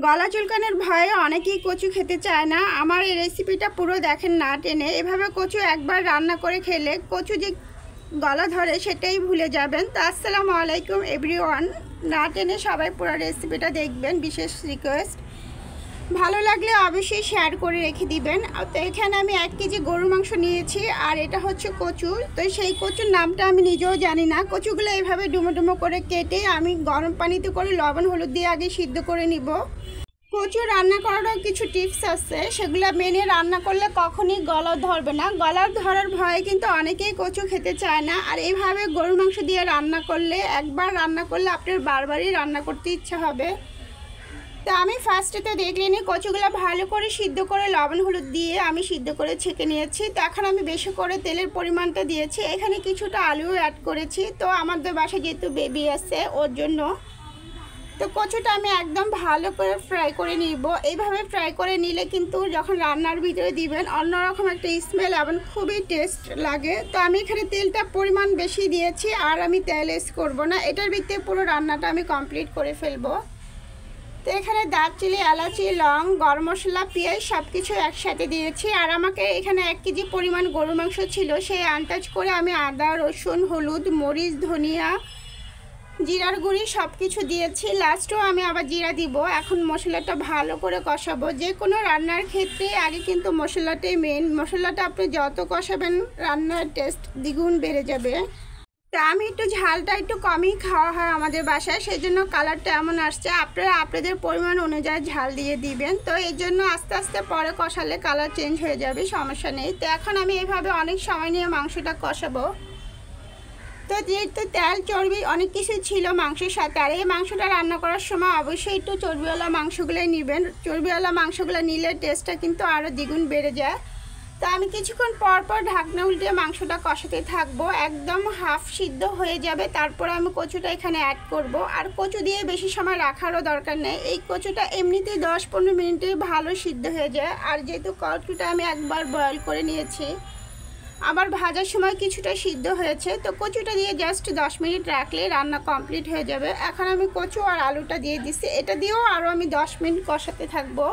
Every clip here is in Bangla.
গলা চুলকানোর ভয়ে অনেকেই কচু খেতে চায় না। আমার এই রেসিপিটা পুরো দেখেন না টেনে। এভাবে কচু একবার রান্না করে খেলে কচু যে গলা ধরে সেটাই ভুলে যাবেন। তো আসসালামু আলাইকুম এভরিওয়ান, না টেনে সবাই পুরো রেসিপিটা দেখবেন, বিশেষ রিকোয়েস্ট। ভালো লাগলে অবশ্যই শেয়ার করে রেখে দিবেন। তো এখানে আমি 1 কেজি গরুর মাংস নিয়েছি, আর এটা হচ্ছে কচু। তো সেই কচুর নামটা আমি নিজেও জানি না। কচুগুলো এইভাবে ডুমো ডুমো করে কেটে আমি গরম পানিতে করে লবণ হলুদ দিয়ে আগে সিদ্ধ করে নিব। কচু রান্না করারও কিছু টিপস আছে, সেগুলো মেনে রান্না করলে কখনই গলা ধরবে না। গলা ধরার ভয়ে কিন্তু অনেকেই কচু খেতে চায় না। আর এইভাবে গরুর মাংস দিয়ে রান্না করলে, একবার রান্না করলে আপনার বারবারই রান্না করতে ইচ্ছা হবে। তো আমি ফার্স্টে তো দেখলেনি কচুগুলো ভালো করে সিদ্ধ করে লবণ হলুদ দিয়ে আমি সিদ্ধ করে ছেঁকে নিয়েছি। তো এখন আমি বেশি করে তেলের পরিমাণটা দিয়েছি। এখানে কিছুটা আলুও অ্যাড করেছি। তো আমাদের বাসায় যেহেতু বেবি আছে ওর জন্য। তো কচুটা আমি একদম ভালো করে ফ্রাই করে নিব। এইভাবে ফ্রাই করে নিলে কিন্তু যখন রান্নার ভিতরে দিবেন অন্যরকম একটা স্মেল এবং খুবই টেস্ট লাগে। তো আমি এখানে তেলটা পরিমাণ বেশি দিয়েছি, আর আমি তেল এস করবো না। এটার ভিতরে পুরো রান্নাটা আমি কমপ্লিট করে ফেলবো। তো এখানে দারচিনি, এলাচি, লং, গরম মশলা, পেঁয়াজ সব কিছু একসাথে দিয়েছি। আর আমাকে এখানে 1 কেজি পরিমাণ গরু মাংস ছিল, সেই আন্দাজ করে আমি আদা, রসুন, হলুদ, মরিচ, ধনিয়া, জিরার গুঁড়ি সব কিছু দিয়েছি। লাস্টেও আমি আবার জিরা দিব। এখন মশলাটা ভালো করে কষাবো। যে কোনো রান্নার ক্ষেত্রে আগে কিন্তু মশলাটাই মেন। মশলাটা আপনি যত কষাবেন রান্নার টেস্ট দ্বিগুণ বেড়ে যাবে। তা আমি একটু ঝালটা একটু কমই খাওয়া হয় আমাদের বাসায়, সেই জন্য কালারটা এমন আসছে। আপনারা আপনাদের পরিমাণ অনুযায়ী ঝাল দিয়ে দিবেন। তো এই জন্য আস্তে আস্তে পরে কষালে কালার চেঞ্জ হয়ে যাবে, সমস্যা নেই। তো এখন আমি এইভাবে অনেক সময় নিয়ে মাংসটা কষাবো। তো যেহেতু তেল চর্বি অনেক কিছু ছিল মাংসের সাথে, আর এই মাংসটা রান্না করার সময় অবশ্যই একটু চর্বিওয়ালা মাংসগুলোই নেবেন। চর্বিওয়ালা মাংসগুলো নিলে টেস্টটা কিন্তু আরও দ্বিগুণ বেড়ে যায়। তো আমি কিছুক্ষণ পর পর ঢাকনা উল্টে মাংসটা কষাতে থাকবো। একদম হাফ সিদ্ধ হয়ে যাবে, তারপরে আমি কচুটা এখানে অ্যাড করব। আর কচু দিয়ে বেশি সময় রাখারও দরকার নেই। এই কচুটা এমনিতেই 10-15 মিনিটে ভালো সিদ্ধ হয়ে যায়। আর যেহেতু কচুটা আমি একবার বয়েল করে নিয়েছি, আবার ভাজার সময় কিছুটা সিদ্ধ হয়েছে, তো কচুটা দিয়ে জাস্ট 10 মিনিট রাখলে রান্না কমপ্লিট হয়ে যাবে। এখন আমি কচু আর আলুটা দিয়ে দিচ্ছি। এটা দিয়েও আরও আমি 10 মিনিট কষাতে থাকবো।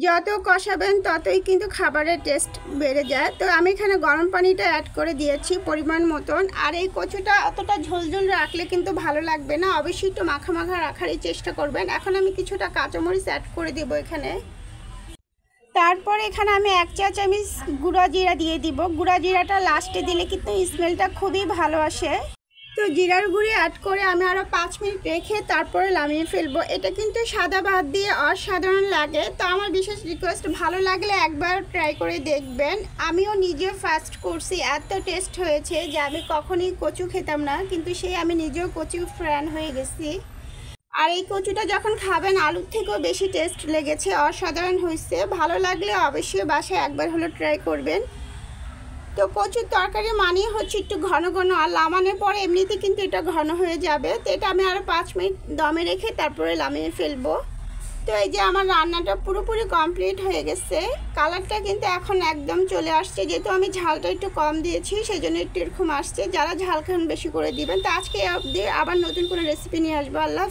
যত কষাবেন ততই কিন্তু খাবারের টেস্ট বেড়ে যায়। তো আমি এখানে গরম পানিটা অ্যাড করে দিয়েছি পরিমাণ মতন। আর এই কচুটা অতটা ঝোলঝোল রাখলে কিন্তু ভালো লাগবে না, অবশ্যই একটু মাখা মাখা রাখারই চেষ্টা করবেন। এখন আমি কিছুটা কাঁচামরিচ অ্যাড করে দেবো এখানে। তারপর এখানে আমি 1 চা চামচ গুঁড়া জিরা দিয়ে দিব। গুঁড়া জিরাটা লাস্টে দিলে কিন্তু স্মেলটা খুবই ভালো আসে। তো জিরার গুঁড়ি অ্যাড করে আমি আরও 5 মিনিট রেখে তারপরে নামিয়ে ফেলবো। এটা কিন্তু সাদা ভাত দিয়ে অসাধারণ লাগে। তো আমার বিশেষ রিকোয়েস্ট, ভালো লাগলে একবার ট্রাই করে দেখবেন। আমিও নিজেও ফার্স্ট করছি, এত টেস্ট হয়েছে যে আমি কখনই কচু খেতাম না, কিন্তু আমি নিজেও কচু ফ্যান হয়ে গেছি। আর এই কচুটা যখন খাবেন আলুর থেকেও বেশি টেস্ট লেগেছে, অসাধারণ হয়েছে। ভালো লাগলে অবশ্যই বাসায় একবার হলো ট্রাই করবেন। তো কচুর তরকারি মানিয়ে হচ্ছে একটু ঘন ঘন, আর লামানোর পরে এমনিতে কিন্তু এটা ঘন হয়ে যাবে। তো এটা আমি আরও 5 মিনিট দমে রেখে তারপরে নামিয়ে ফেলবো। তো এই যে আমার রান্নাটা পুরোপুরি কমপ্লিট হয়ে গেছে। কালারটা কিন্তু এখন একদম চলে আসছে। যেহেতু আমি ঝালটা একটু কম দিয়েছি, সেই জন্য একটু এরকম আসছে। যারা ঝাল খান বেশি করে দিবেন। তো আজকে আবার নতুন কোনো রেসিপি নিয়ে আসবো। আল্লাহ।